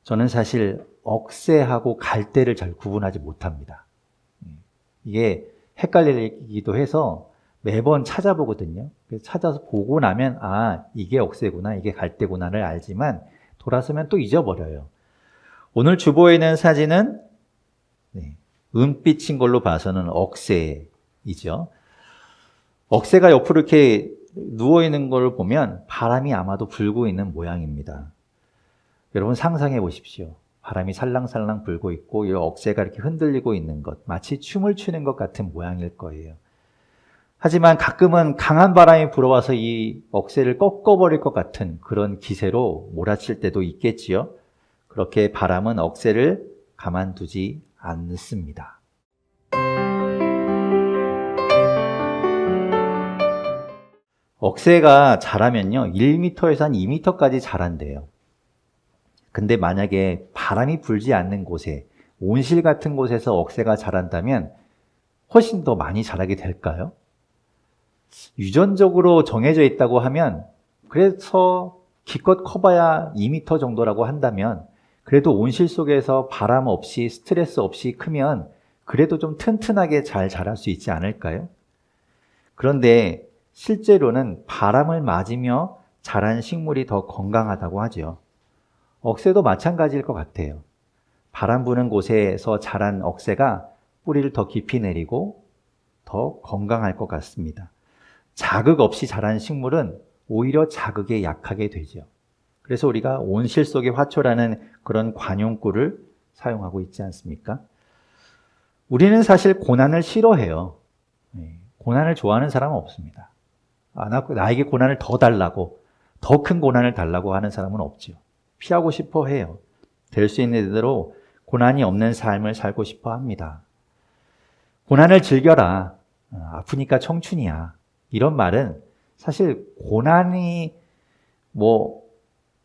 저는 사실 억새하고 갈대를 잘 구분하지 못합니다. 이게 헷갈리기도 해서 매번 찾아보거든요. 그래서 찾아서 보고 나면 이게 억새구나, 이게 갈대구나를 알지만 돌아서면 또 잊어버려요. 오늘 주보에 있는 사진은 은빛인 걸로 봐서는 억새이죠. 억새가 옆으로 이렇게 누워있는 걸 보면 바람이 아마도 불고 있는 모양입니다. 여러분 상상해 보십시오. 바람이 살랑살랑 불고 있고 이 억새가 이렇게 흔들리고 있는 것, 마치 춤을 추는 것 같은 모양일 거예요. 하지만 가끔은 강한 바람이 불어와서 이 억새를 꺾어버릴 것 같은 그런 기세로 몰아칠 때도 있겠지요. 그렇게 바람은 억새를 가만두지 않습니다. 억새가 자라면요, 1m에서 한 2m까지 자란대요. 근데 만약에 바람이 불지 않는 곳에, 온실 같은 곳에서 억새가 자란다면 훨씬 더 많이 자라게 될까요? 유전적으로 정해져 있다고 하면, 그래서 기껏 커봐야 2m 정도라고 한다면, 그래도 온실 속에서 바람 없이 스트레스 없이 크면 그래도 좀 튼튼하게 잘 자랄 수 있지 않을까요? 그런데 실제로는 바람을 맞으며 자란 식물이 더 건강하다고 하죠. 억새도 마찬가지일 것 같아요. 바람 부는 곳에서 자란 억새가 뿌리를 더 깊이 내리고 더 건강할 것 같습니다. 자극 없이 자란 식물은 오히려 자극에 약하게 되죠. 그래서 우리가 온실 속의 화초라는 그런 관용구를 사용하고 있지 않습니까? 우리는 사실 고난을 싫어해요. 고난을 좋아하는 사람은 없습니다. 나에게 고난을 더 달라고, 더 큰 고난을 달라고 하는 사람은 없죠. 피하고 싶어 해요. 될 수 있는 대로 고난이 없는 삶을 살고 싶어 합니다. 고난을 즐겨라. 아프니까 청춘이야. 이런 말은 사실 고난이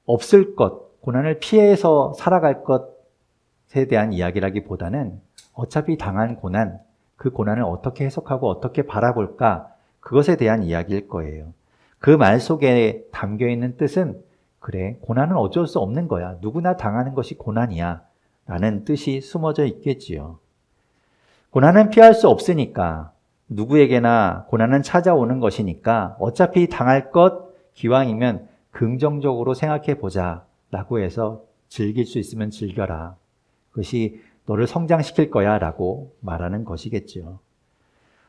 없을 것, 고난을 피해서 살아갈 것에 대한 이야기라기보다는 어차피 당한 고난, 그 고난을 어떻게 해석하고 어떻게 바라볼까, 그것에 대한 이야기일 거예요. 그 말 속에 담겨 있는 뜻은 그래, 고난은 어쩔 수 없는 거야. 누구나 당하는 것이 고난이야. 라는 뜻이 숨어져 있겠지요. 고난은 피할 수 없으니까, 누구에게나 고난은 찾아오는 것이니까 어차피 당할 것 기왕이면 긍정적으로 생각해 보자 라고 해서 즐길 수 있으면 즐겨라. 그것이 너를 성장시킬 거야 라고 말하는 것이겠죠.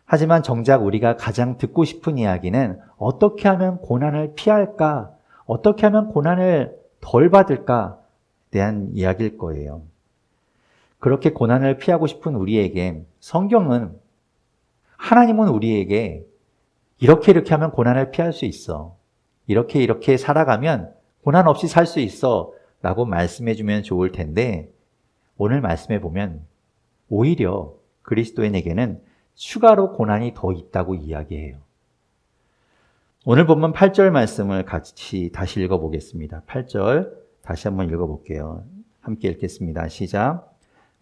하지만 정작 우리가 가장 듣고 싶은 이야기는 어떻게 하면 고난을 피할까? 어떻게 하면 고난을 덜 받을까에 대한 이야기일 거예요. 그렇게 고난을 피하고 싶은 우리에게 성경은, 하나님은 우리에게 이렇게 하면 고난을 피할 수 있어. 이렇게 살아가면 고난 없이 살 수 있어 라고 말씀해 주면 좋을 텐데, 오늘 말씀해 보면 오히려 그리스도인에게는 추가로 고난이 더 있다고 이야기해요. 오늘 본문 8절 말씀을 같이 다시 읽어보겠습니다. 8절 다시 한번 읽어볼게요. 함께 읽겠습니다. 시작.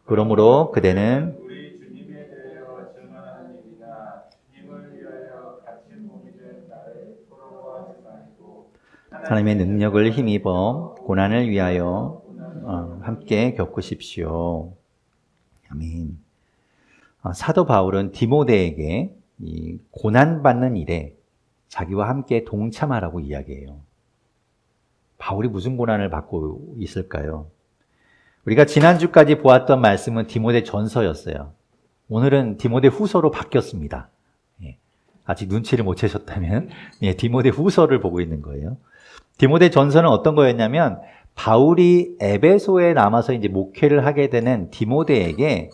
그러므로 그대는 우리 주님에 대하여 증언하는 일이나 주님을 위하여 갇힌 몸이 된 나를 부러워하지 마시고 하나님의 능력을 힘입어 고난을 위하여 함께 겪으십시오. 아멘. 사도 바울은 디모데에게 이 고난받는 일에 자기와 함께 동참하라고 이야기해요. 바울이 무슨 고난을 받고 있을까요? 우리가 지난주까지 보았던 말씀은 디모데 전서였어요. 오늘은 디모데 후서로 바뀌었습니다. 아직 눈치를 못 채셨다면 디모데 후서를 보고 있는 거예요. 디모데 전서는 어떤 거였냐면 바울이 에베소에 남아서 이제 목회를 하게 되는 디모데에게,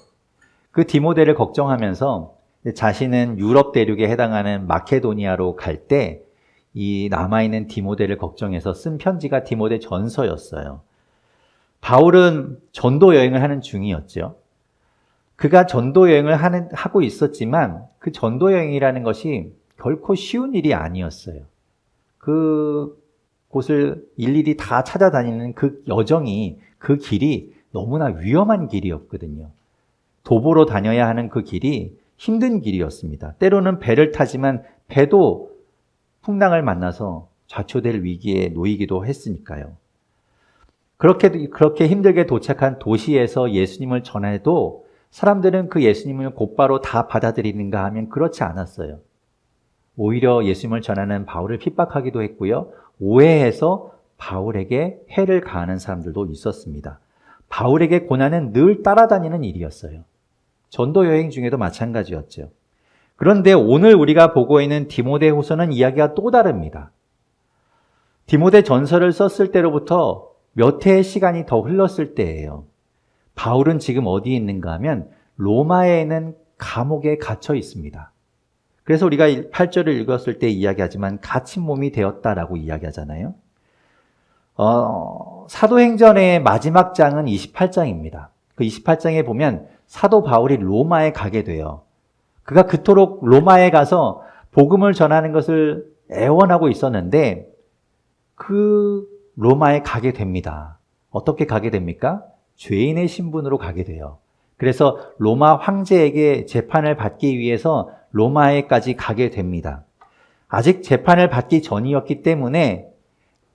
그 디모데를 걱정하면서 자신은 유럽 대륙에 해당하는 마케도니아로 갈 때 이 남아있는 디모데를 걱정해서 쓴 편지가 디모데 전서였어요. 바울은 전도 여행을 하는 중이었죠. 그가 전도 여행을 하고 있었지만 그 전도 여행이라는 것이 결코 쉬운 일이 아니었어요. 그 곳을 일일이 다 찾아다니는 그 여정이, 그 길이 너무나 위험한 길이었거든요. 도보로 다녀야 하는 그 길이 힘든 길이었습니다. 때로는 배를 타지만 배도 풍랑을 만나서 좌초될 위기에 놓이기도 했으니까요. 그렇게 힘들게 도착한 도시에서 예수님을 전해도 사람들은 그 예수님을 곧바로 다 받아들이는가 하면 그렇지 않았어요. 오히려 예수님을 전하는 바울을 핍박하기도 했고요. 오해해서 바울에게 해를 가하는 사람들도 있었습니다. 바울에게 고난은 늘 따라다니는 일이었어요. 전도 여행 중에도 마찬가지였죠. 그런데 오늘 우리가 보고 있는 디모데후서는 이야기가 또 다릅니다. 디모데 전서를 썼을 때로부터 몇 해의 시간이 더 흘렀을 때예요. 바울은 지금 어디에 있는가 하면 로마에 있는 감옥에 갇혀 있습니다. 그래서 우리가 8절을 읽었을 때 이야기하지만 갇힌 몸이 되었다라고 이야기하잖아요. 사도행전의 마지막 장은 28장입니다. 그 28장에 보면 사도 바울이 로마에 가게 돼요. 그가 그토록 로마에 가서 복음을 전하는 것을 애원하고 있었는데 그 로마에 가게 됩니다. 어떻게 가게 됩니까? 죄인의 신분으로 가게 돼요. 그래서 로마 황제에게 재판을 받기 위해서 로마에까지 가게 됩니다. 아직 재판을 받기 전이었기 때문에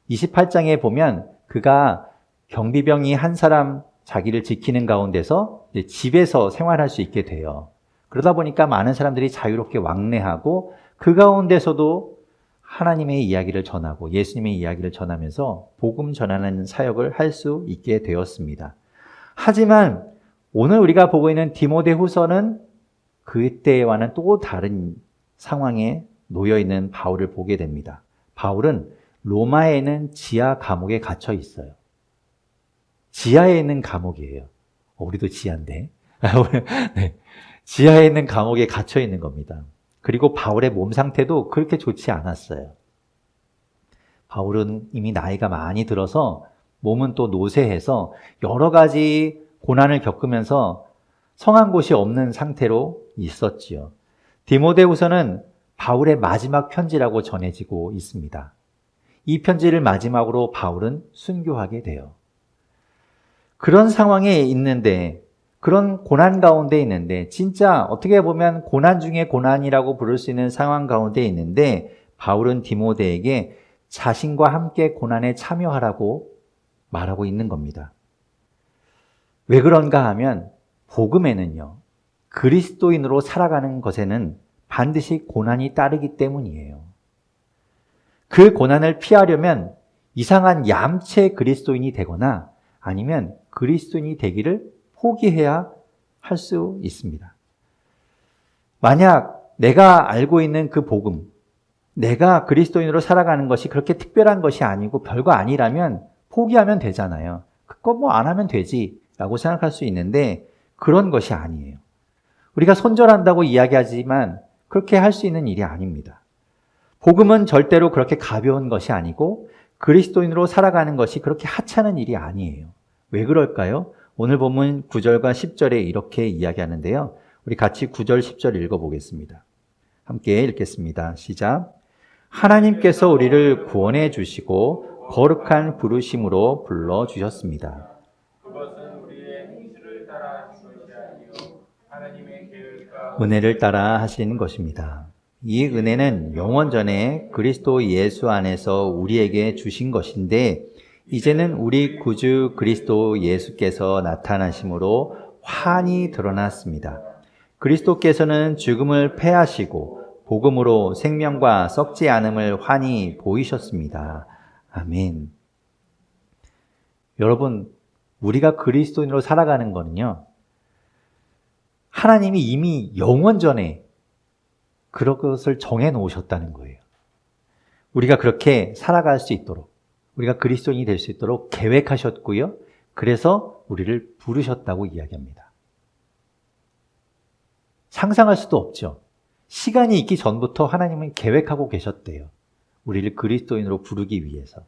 28장에 보면 그가 경비병이 한 사람 자기를 지키는 가운데서 집에서 생활할 수 있게 돼요. 그러다 보니까 많은 사람들이 자유롭게 왕래하고 그 가운데서도 하나님의 이야기를 전하고 예수님의 이야기를 전하면서 복음 전하는 사역을 할 수 있게 되었습니다. 하지만 오늘 우리가 보고 있는 디모데후서는 그때와는 또 다른 상황에 놓여있는 바울을 보게 됩니다. 바울은 로마에 있는 지하 감옥에 갇혀 있어요. 지하에 있는 감옥이에요. 우리도 지하인데. 네. 지하에 있는 감옥에 갇혀 있는 겁니다. 그리고 바울의 몸 상태도 그렇게 좋지 않았어요. 바울은 이미 나이가 많이 들어서 몸은 또 노쇠해서 여러 가지 고난을 겪으면서 성한 곳이 없는 상태로 있었지요. 디모데후서는 바울의 마지막 편지라고 전해지고 있습니다. 이 편지를 마지막으로 바울은 순교하게 돼요. 그런 상황에 있는데, 그런 고난 가운데 있는데, 진짜 어떻게 보면 고난 중에 고난이라고 부를 수 있는 상황 가운데 있는데, 바울은 디모데에게 자신과 함께 고난에 참여하라고 말하고 있는 겁니다. 왜 그런가 하면 복음에는요, 그리스도인으로 살아가는 것에는 반드시 고난이 따르기 때문이에요. 그 고난을 피하려면 이상한 얌체 그리스도인이 되거나 아니면 그리스도인이 되기를 포기해야 할 수 있습니다. 만약 내가 알고 있는 그 복음, 내가 그리스도인으로 살아가는 것이 그렇게 특별한 것이 아니고 별거 아니라면 포기하면 되잖아요. 그거 뭐 안 하면 되지 라고 생각할 수 있는데 그런 것이 아니에요. 우리가 손절한다고 이야기하지만 그렇게 할 수 있는 일이 아닙니다. 복음은 절대로 그렇게 가벼운 것이 아니고 그리스도인으로 살아가는 것이 그렇게 하찮은 일이 아니에요. 왜 그럴까요? 오늘 본문 9절과 10절에 이렇게 이야기하는데요. 우리 같이 9절, 10절 읽어보겠습니다. 함께 읽겠습니다. 시작. 하나님께서 우리를 구원해 주시고 거룩한 부르심으로 불러주셨습니다. 그것은 우리의 행실을 따라 하신 것이 아니요 하나님의 계획과 은혜를 따라 하신 것입니다. 이 은혜는 영원 전에 그리스도 예수 안에서 우리에게 주신 것인데 이제는 우리 구주 그리스도 예수께서 나타나심으로 환히 드러났습니다. 그리스도께서는 죽음을 패하시고 복음으로 생명과 썩지 않음을 환히 보이셨습니다. 아멘. 여러분, 우리가 그리스도인으로 살아가는 거는요, 하나님이 이미 영원 전에 그런 것을 정해 놓으셨다는 거예요. 우리가 그렇게 살아갈 수 있도록, 우리가 그리스도인이 될 수 있도록 계획하셨고요. 그래서 우리를 부르셨다고 이야기합니다. 상상할 수도 없죠. 시간이 있기 전부터 하나님은 계획하고 계셨대요. 우리를 그리스도인으로 부르기 위해서.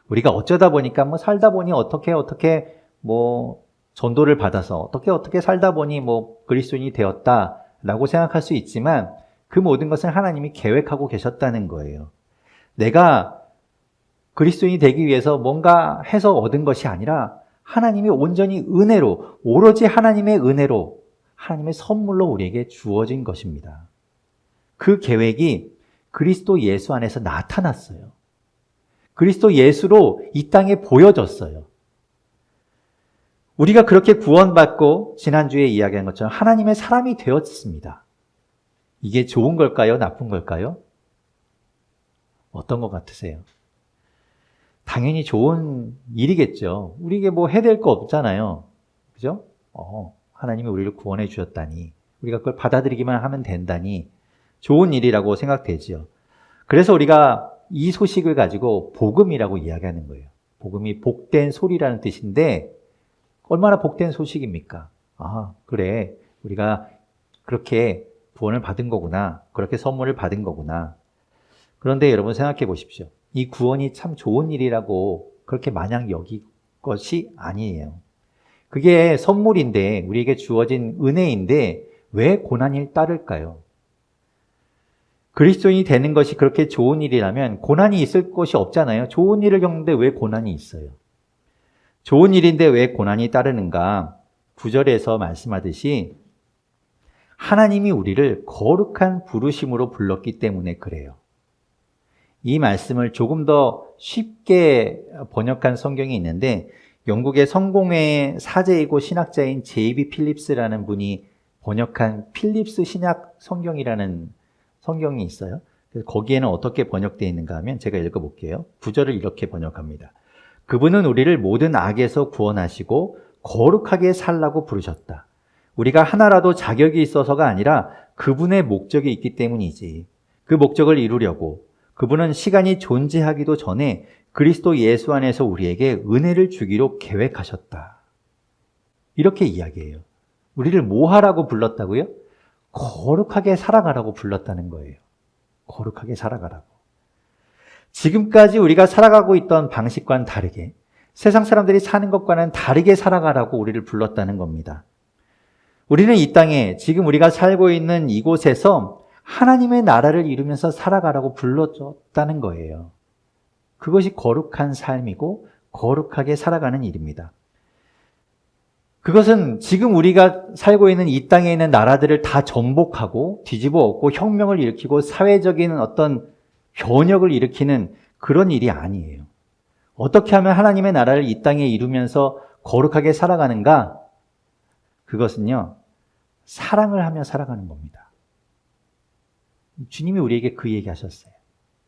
우리가 어쩌다 보니까 뭐 살다 보니 어떻게 뭐 전도를 받아서 어떻게 살다 보니 뭐 그리스도인이 되었다라고 생각할 수 있지만 그 모든 것은 하나님이 계획하고 계셨다는 거예요. 내가 그리스도인이 되기 위해서 뭔가 해서 얻은 것이 아니라 하나님이 온전히 은혜로, 오로지 하나님의 은혜로, 하나님의 선물로 우리에게 주어진 것입니다. 그 계획이 그리스도 예수 안에서 나타났어요. 그리스도 예수로 이 땅에 보여졌어요. 우리가 그렇게 구원받고 지난주에 이야기한 것처럼 하나님의 사람이 되었습니다. 이게 좋은 걸까요? 나쁜 걸까요? 어떤 것 같으세요? 당연히 좋은 일이겠죠. 우리에게 뭐 해야 될 거 없잖아요. 그죠? 하나님이 우리를 구원해 주셨다니, 우리가 그걸 받아들이기만 하면 된다니 좋은 일이라고 생각되지요. 그래서 우리가 이 소식을 가지고 복음이라고 이야기하는 거예요. 복음이 복된 소리라는 뜻인데 얼마나 복된 소식입니까? 그래, 우리가 그렇게 구원을 받은 거구나, 그렇게 선물을 받은 거구나. 그런데 여러분 생각해 보십시오. 이 구원이 참 좋은 일이라고 그렇게 마냥 여길 것이 아니에요. 그게 선물인데, 우리에게 주어진 은혜인데 왜 고난이 따를까요? 그리스도인이 되는 것이 그렇게 좋은 일이라면 고난이 있을 것이 없잖아요. 좋은 일을 겪는데 왜 고난이 있어요? 좋은 일인데 왜 고난이 따르는가? 9절에서 말씀하듯이 하나님이 우리를 거룩한 부르심으로 불렀기 때문에 그래요. 이 말씀을 조금 더 쉽게 번역한 성경이 있는데, 영국의 성공회 사제이고 신학자인 J.B. 필립스라는 분이 번역한 필립스 신약 성경이라는 성경이 있어요. 그래서 거기에는 어떻게 번역되어 있는가 하면 제가 읽어볼게요. 9절을 이렇게 번역합니다. 그분은 우리를 모든 악에서 구원하시고 거룩하게 살라고 부르셨다. 우리가 하나라도 자격이 있어서가 아니라 그분의 목적이 있기 때문이지. 그 목적을 이루려고 그분은 시간이 존재하기도 전에 그리스도 예수 안에서 우리에게 은혜를 주기로 계획하셨다. 이렇게 이야기해요. 우리를 뭐 하라고 불렀다고요? 거룩하게 살아가라고 불렀다는 거예요. 거룩하게 살아가라고. 지금까지 우리가 살아가고 있던 방식과는 다르게, 세상 사람들이 사는 것과는 다르게 살아가라고 우리를 불렀다는 겁니다. 우리는 이 땅에, 지금 우리가 살고 있는 이곳에서 하나님의 나라를 이루면서 살아가라고 불러줬다는 거예요. 그것이 거룩한 삶이고 거룩하게 살아가는 일입니다. 그것은 지금 우리가 살고 있는 이 땅에 있는 나라들을 다 전복하고 뒤집어 엎고 혁명을 일으키고 사회적인 어떤 변혁을 일으키는 그런 일이 아니에요. 어떻게 하면 하나님의 나라를 이 땅에 이루면서 거룩하게 살아가는가? 그것은요, 사랑을 하며 살아가는 겁니다. 주님이 우리에게 그 얘기 하셨어요.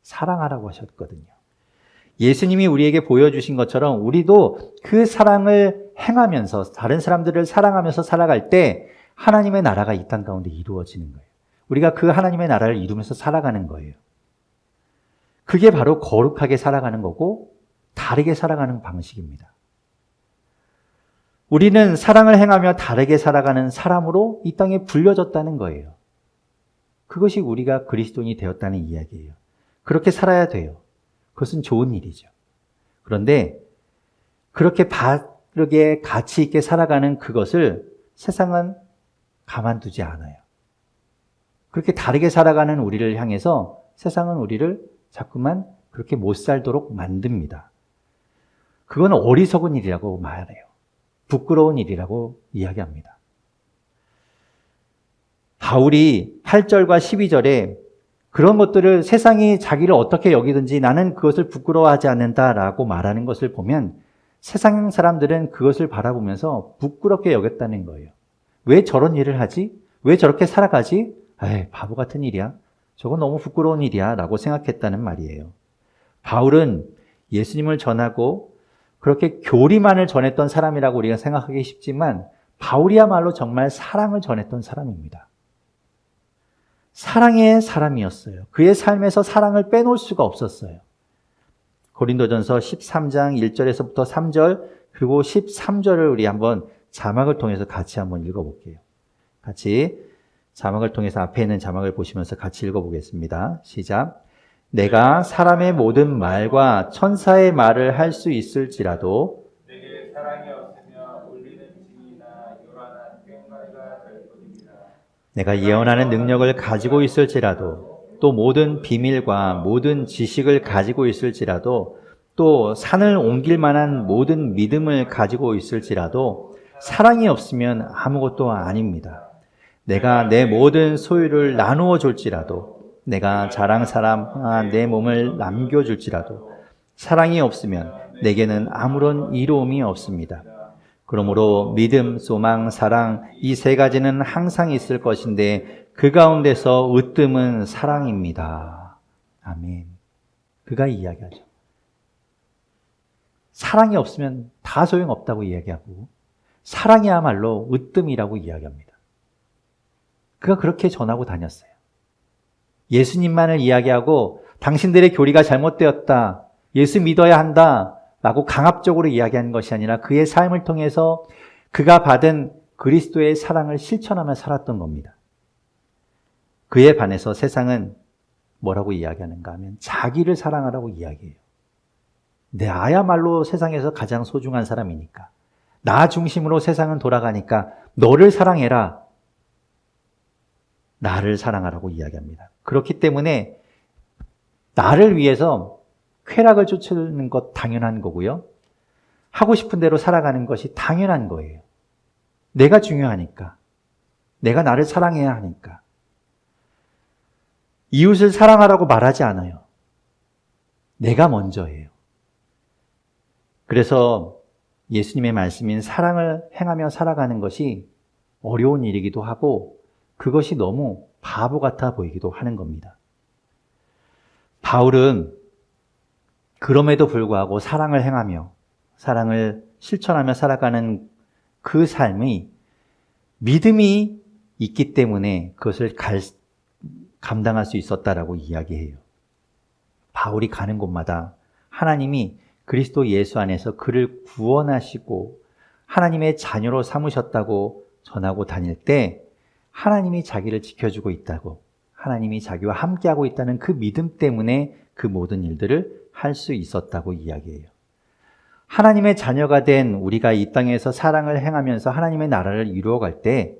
사랑하라고 하셨거든요. 예수님이 우리에게 보여주신 것처럼 우리도 그 사랑을 행하면서 다른 사람들을 사랑하면서 살아갈 때 하나님의 나라가 이 땅 가운데 이루어지는 거예요. 우리가 그 하나님의 나라를 이루면서 살아가는 거예요. 그게 바로 거룩하게 살아가는 거고 다르게 살아가는 방식입니다. 우리는 사랑을 행하며 다르게 살아가는 사람으로 이 땅에 불려졌다는 거예요. 그것이 우리가 그리스도인이 되었다는 이야기예요. 그렇게 살아야 돼요. 그것은 좋은 일이죠. 그런데 그렇게 바르게 가치 있게 살아가는 그것을 세상은 가만두지 않아요. 그렇게 다르게 살아가는 우리를 향해서 세상은 우리를 자꾸만 그렇게 못 살도록 만듭니다. 그건 어리석은 일이라고 말해요. 부끄러운 일이라고 이야기합니다. 바울이 8절과 12절에 그런 것들을 세상이 자기를 어떻게 여기든지 나는 그것을 부끄러워하지 않는다라고 말하는 것을 보면 세상 사람들은 그것을 바라보면서 부끄럽게 여겼다는 거예요. 왜 저런 일을 하지? 왜 저렇게 살아가지? 에이, 바보 같은 일이야. 저건 너무 부끄러운 일이야 라고 생각했다는 말이에요. 바울은 예수님을 전하고 그렇게 교리만을 전했던 사람이라고 우리가 생각하기 쉽지만 바울이야말로 정말 사랑을 전했던 사람입니다. 사랑의 사람이었어요. 그의 삶에서 사랑을 빼놓을 수가 없었어요. 고린도전서 13장 1절에서부터 3절 그리고 13절을 우리 한번 자막을 통해서 같이 한번 읽어볼게요. 같이 자막을 통해서 앞에 있는 자막을 보시면서 같이 읽어보겠습니다. 시작. 내가 사람의 모든 말과 천사의 말을 할 수 있을지라도 내게 사랑이 없으며 울리는 징이나 요란한 꽹과리가 될 뿐입니다. 내가 예언하는 능력을 가지고 있을지라도 또 모든 비밀과 모든 지식을 가지고 있을지라도 또 산을 옮길 만한 모든 믿음을 가지고 있을지라도 사랑이 없으면 아무것도 아닙니다. 내가 내 모든 소유를 나누어 줄지라도 내가 자랑 삼아 내 몸을 남겨줄지라도 사랑이 없으면 내게는 아무런 이로움이 없습니다. 그러므로 믿음, 소망, 사랑 이 세 가지는 항상 있을 것인데 그 가운데서 으뜸은 사랑입니다. 아멘. 그가 이야기하죠. 사랑이 없으면 다 소용없다고 이야기하고 사랑이야말로 으뜸이라고 이야기합니다. 그가 그렇게 전하고 다녔어요. 예수님만을 이야기하고 당신들의 교리가 잘못되었다. 예수 믿어야 한다. 라고 강압적으로 이야기하는 것이 아니라 그의 삶을 통해서 그가 받은 그리스도의 사랑을 실천하며 살았던 겁니다. 그에 반해서 세상은 뭐라고 이야기하는가 하면 자기를 사랑하라고 이야기해요. 나야말로 세상에서 가장 소중한 사람이니까. 나 중심으로 세상은 돌아가니까 너를 사랑해라. 나를 사랑하라고 이야기합니다. 그렇기 때문에 나를 위해서 쾌락을 쫓는 것 당연한 거고요. 하고 싶은 대로 살아가는 것이 당연한 거예요. 내가 중요하니까. 내가 나를 사랑해야 하니까. 이웃을 사랑하라고 말하지 않아요. 내가 먼저예요. 그래서 예수님의 말씀인 사랑을 행하며 살아가는 것이 어려운 일이기도 하고 그것이 너무 바보 같아 보이기도 하는 겁니다. 바울은 그럼에도 불구하고 사랑을 행하며 사랑을 실천하며 살아가는 그 삶이 믿음이 있기 때문에 그것을 감당할 수 있었다라고 이야기해요. 바울이 가는 곳마다 하나님이 그리스도 예수 안에서 그를 구원하시고 하나님의 자녀로 삼으셨다고 전하고 다닐 때 하나님이 자기를 지켜주고 있다고 하나님이 자기와 함께하고 있다는 그 믿음 때문에 그 모든 일들을 할 수 있었다고 이야기해요. 하나님의 자녀가 된 우리가 이 땅에서 사랑을 행하면서 하나님의 나라를 이루어갈 때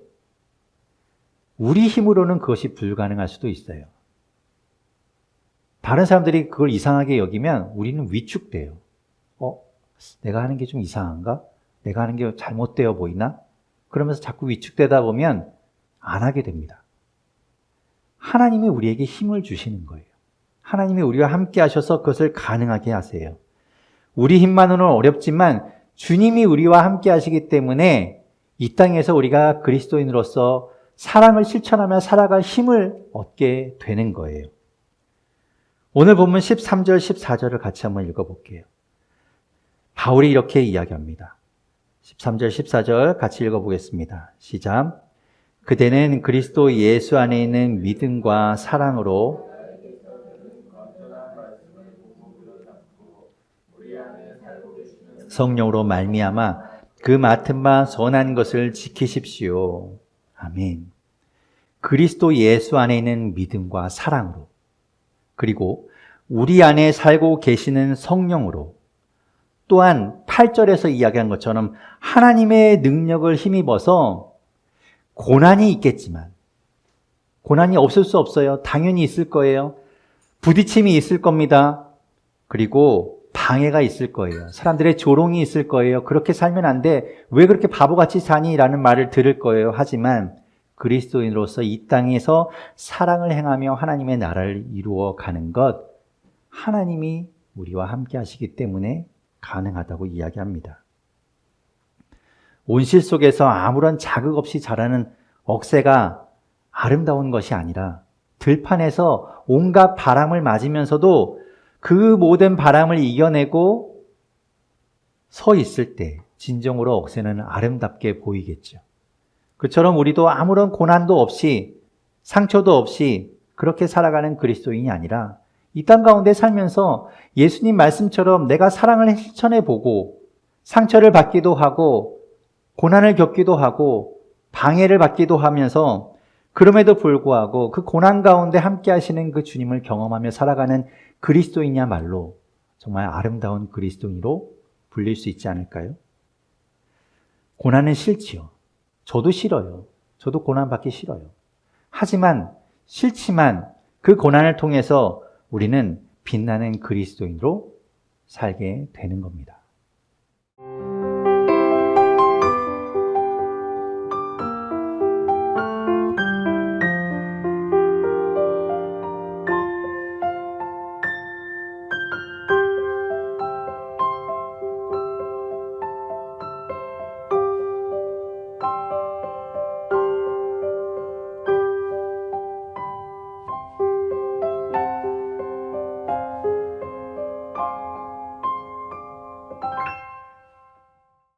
우리 힘으로는 그것이 불가능할 수도 있어요. 다른 사람들이 그걸 이상하게 여기면 우리는 위축돼요. 내가 하는 게 좀 이상한가? 내가 하는 게 잘못되어 보이나? 그러면서 자꾸 위축되다 보면 안 하게 됩니다. 하나님이 우리에게 힘을 주시는 거예요. 하나님이 우리와 함께 하셔서 그것을 가능하게 하세요. 우리 힘만으로는 어렵지만 주님이 우리와 함께 하시기 때문에 이 땅에서 우리가 그리스도인으로서 사랑을 실천하며 살아갈 힘을 얻게 되는 거예요. 오늘 본문 13절, 14절을 같이 한번 읽어볼게요. 바울이 이렇게 이야기합니다. 13절, 14절 같이 읽어보겠습니다. 시작. 그대는 그리스도 예수 안에 있는 믿음과 사랑으로 성령으로 말미암아 그 맡은 바 선한 것을 지키십시오. 아멘. 그리스도 예수 안에 있는 믿음과 사랑으로 그리고 우리 안에 살고 계시는 성령으로 또한 8절에서 이야기한 것처럼 하나님의 능력을 힘입어서 고난이 있겠지만 고난이 없을 수 없어요. 당연히 있을 거예요. 부딪힘이 있을 겁니다. 그리고 방해가 있을 거예요. 사람들의 조롱이 있을 거예요. 그렇게 살면 안 돼. 왜 그렇게 바보같이 사니? 라는 말을 들을 거예요. 하지만 그리스도인으로서 이 땅에서 사랑을 행하며 하나님의 나라를 이루어 가는 것 하나님이 우리와 함께 하시기 때문에 가능하다고 이야기합니다. 온실 속에서 아무런 자극 없이 자라는 억새가 아름다운 것이 아니라 들판에서 온갖 바람을 맞으면서도 그 모든 바람을 이겨내고 서 있을 때 진정으로 억새는 아름답게 보이겠죠. 그처럼 우리도 아무런 고난도 없이 상처도 없이 그렇게 살아가는 그리스도인이 아니라 이 땅 가운데 살면서 예수님 말씀처럼 내가 사랑을 실천해보고 상처를 받기도 하고 고난을 겪기도 하고 방해를 받기도 하면서 그럼에도 불구하고 그 고난 가운데 함께 하시는 그 주님을 경험하며 살아가는 그리스도인이야말로 정말 아름다운 그리스도인으로 불릴 수 있지 않을까요? 고난은 싫지요. 저도 싫어요. 저도 고난받기 싫어요. 하지만 싫지만 그 고난을 통해서 우리는 빛나는 그리스도인으로 살게 되는 겁니다.